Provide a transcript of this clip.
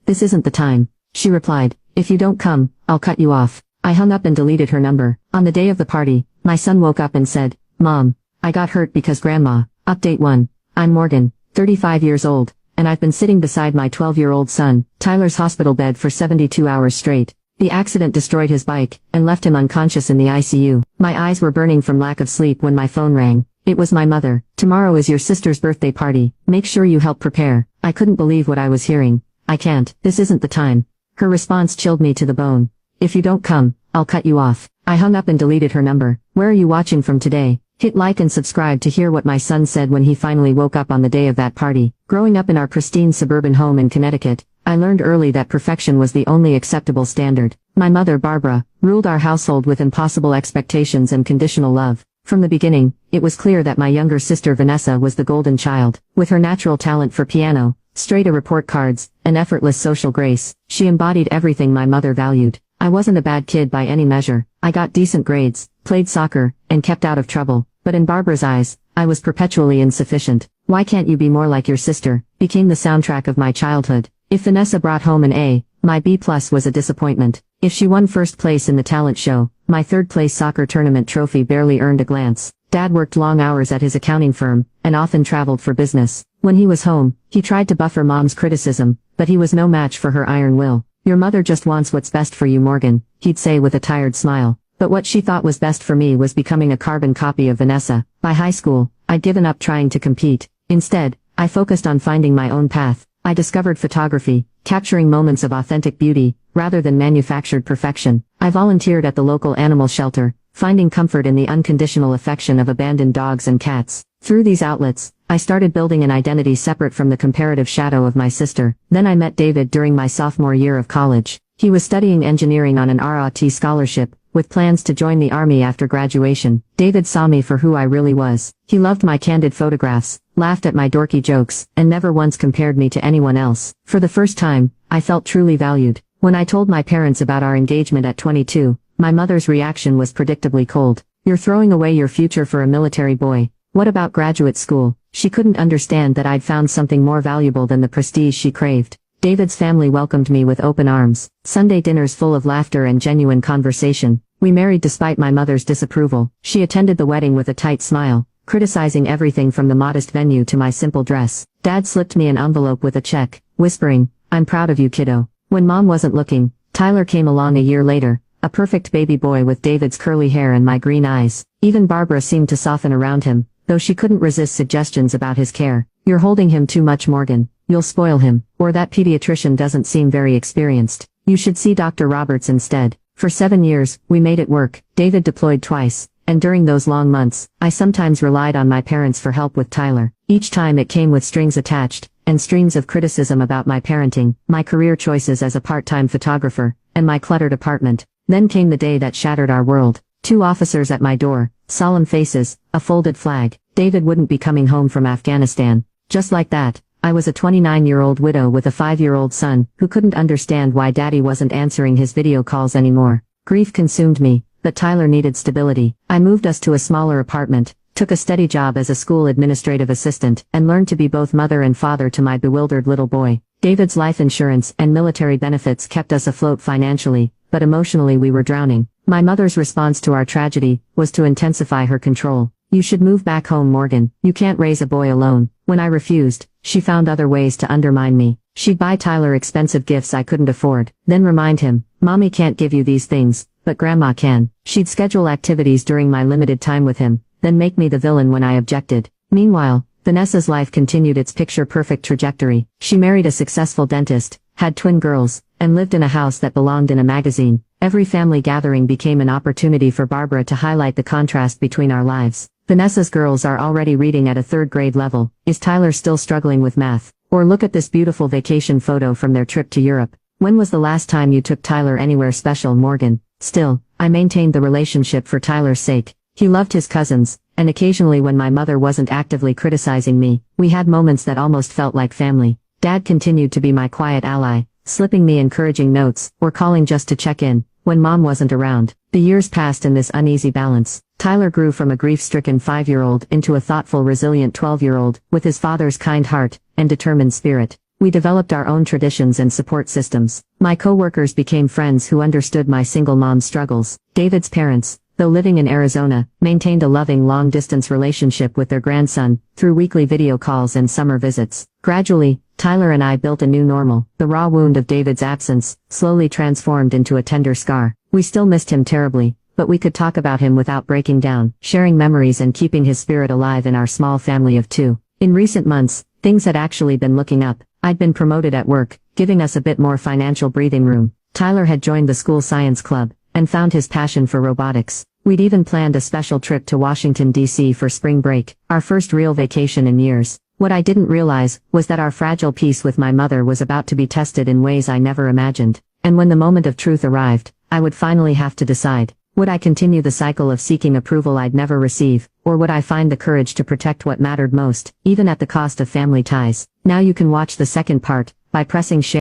this isn't the time. She replied, if you don't come, I'll cut you off. I hung up and deleted her number. On the day of the party, my son woke up and said, Mom, I got hurt because Grandma. Update 1. I'm Morgan, 35 years old, and I've been sitting beside my 12-year-old son, Tyler's hospital bed for 72 hours straight. The accident destroyed his bike, and left him unconscious in the ICU. My eyes were burning from lack of sleep when my phone rang. It was my mother. Tomorrow is your sister's birthday party. Make sure you help prepare. I couldn't believe what I was hearing. I can't. This isn't the time. Her response chilled me to the bone. If you don't come, I'll cut you off. I hung up and deleted her number. Where are you watching from today? Hit like and subscribe to hear what my son said when he finally woke up on the day of that party. Growing up in our pristine suburban home in Connecticut, I learned early that perfection was the only acceptable standard. My mother, Barbara, ruled our household with impossible expectations and conditional love. From the beginning, it was clear that my younger sister Vanessa was the golden child. With her natural talent for piano, straight A report cards, and effortless social grace, she embodied everything my mother valued. I wasn't a bad kid by any measure. I got decent grades, played soccer, and kept out of trouble. But in Barbara's eyes, I was perpetually insufficient. Why can't you be more like your sister? Became the soundtrack of my childhood. If Vanessa brought home an A, my B+ was a disappointment. If she won first place in the talent show, my third-place soccer tournament trophy barely earned a glance. Dad worked long hours at his accounting firm, and often traveled for business. When he was home, he tried to buffer Mom's criticism, but he was no match for her iron will. Your mother just wants what's best for you, Morgan, he'd say with a tired smile. But what she thought was best for me was becoming a carbon copy of Vanessa. By high school, I'd given up trying to compete. Instead, I focused on finding my own path. I discovered photography, capturing moments of authentic beauty, rather than manufactured perfection. I volunteered at the local animal shelter, finding comfort in the unconditional affection of abandoned dogs and cats. Through these outlets, I started building an identity separate from the comparative shadow of my sister. Then I met David during my sophomore year of college. He was studying engineering on an ROT scholarship, with plans to join the army after graduation. David saw me for who I really was. He loved my candid photographs, laughed at my dorky jokes, and never once compared me to anyone else. For the first time, I felt truly valued. When I told my parents about our engagement at 22, my mother's reaction was predictably cold. You're throwing away your future for a military boy. What about graduate school? She couldn't understand that I'd found something more valuable than the prestige she craved. David's family welcomed me with open arms. Sunday dinners full of laughter and genuine conversation. We married despite my mother's disapproval. She attended the wedding with a tight smile, criticizing everything from the modest venue to my simple dress. Dad slipped me an envelope with a check, whispering, I'm proud of you, kiddo. When Mom wasn't looking, Tyler came along a year later, a perfect baby boy with David's curly hair and my green eyes. Even Barbara seemed to soften around him, though she couldn't resist suggestions about his care. You're holding him too much, Morgan. You'll spoil him. Or that pediatrician doesn't seem very experienced. You should see Dr. Roberts instead. For 7 years, we made it work. David deployed twice, and during those long months, I sometimes relied on my parents for help with Tyler. Each time it came with strings attached, and streams of criticism about my parenting, my career choices as a part-time photographer, and my cluttered apartment. Then came the day that shattered our world. 2 officers at my door, solemn faces, a folded flag. David wouldn't be coming home from Afghanistan. Just like that, I was a 29-year-old widow with a 5-year-old son, who couldn't understand why Daddy wasn't answering his video calls anymore. Grief consumed me, but Tyler needed stability. I moved us to a smaller apartment, took a steady job as a school administrative assistant, and learned to be both mother and father to my bewildered little boy. David's life insurance and military benefits kept us afloat financially, but emotionally we were drowning. My mother's response to our tragedy was to intensify her control. You should move back home, Morgan. You can't raise a boy alone. When I refused, she found other ways to undermine me. She'd buy Tyler expensive gifts I couldn't afford, then remind him, Mommy can't give you these things, but Grandma can. She'd schedule activities during my limited time with him, then make me the villain when I objected. Meanwhile, Vanessa's life continued its picture-perfect trajectory. She married a successful dentist, had twin girls, and lived in a house that belonged in a magazine. Every family gathering became an opportunity for Barbara to highlight the contrast between our lives. Vanessa's girls are already reading at a 3rd grade level. Is Tyler still struggling with math? Or look at this beautiful vacation photo from their trip to Europe. When was the last time you took Tyler anywhere special, Morgan? Still, I maintained the relationship for Tyler's sake. He loved his cousins, and occasionally when my mother wasn't actively criticizing me, we had moments that almost felt like family. Dad continued to be my quiet ally, slipping me encouraging notes, or calling just to check in, when Mom wasn't around. The years passed in this uneasy balance. Tyler grew from a grief-stricken 5-year-old into a thoughtful, resilient 12-year-old, with his father's kind heart and determined spirit. We developed our own traditions and support systems. My co-workers became friends who understood my single mom's struggles. David's parents, though living in Arizona, maintained a loving long-distance relationship with their grandson, through weekly video calls and summer visits. Gradually, Tyler and I built a new normal. The raw wound of David's absence, slowly transformed into a tender scar. We still missed him terribly, but we could talk about him without breaking down, sharing memories and keeping his spirit alive in our small family of two. In recent months, things had actually been looking up. I'd been promoted at work, giving us a bit more financial breathing room. Tyler had joined the school science club, and found his passion for robotics. We'd even planned a special trip to Washington, D.C. for spring break, our first real vacation in years. What I didn't realize was that our fragile peace with my mother was about to be tested in ways I never imagined. And when the moment of truth arrived, I would finally have to decide. Would I continue the cycle of seeking approval I'd never receive, or would I find the courage to protect what mattered most, even at the cost of family ties? Now you can watch the second part, by pressing share.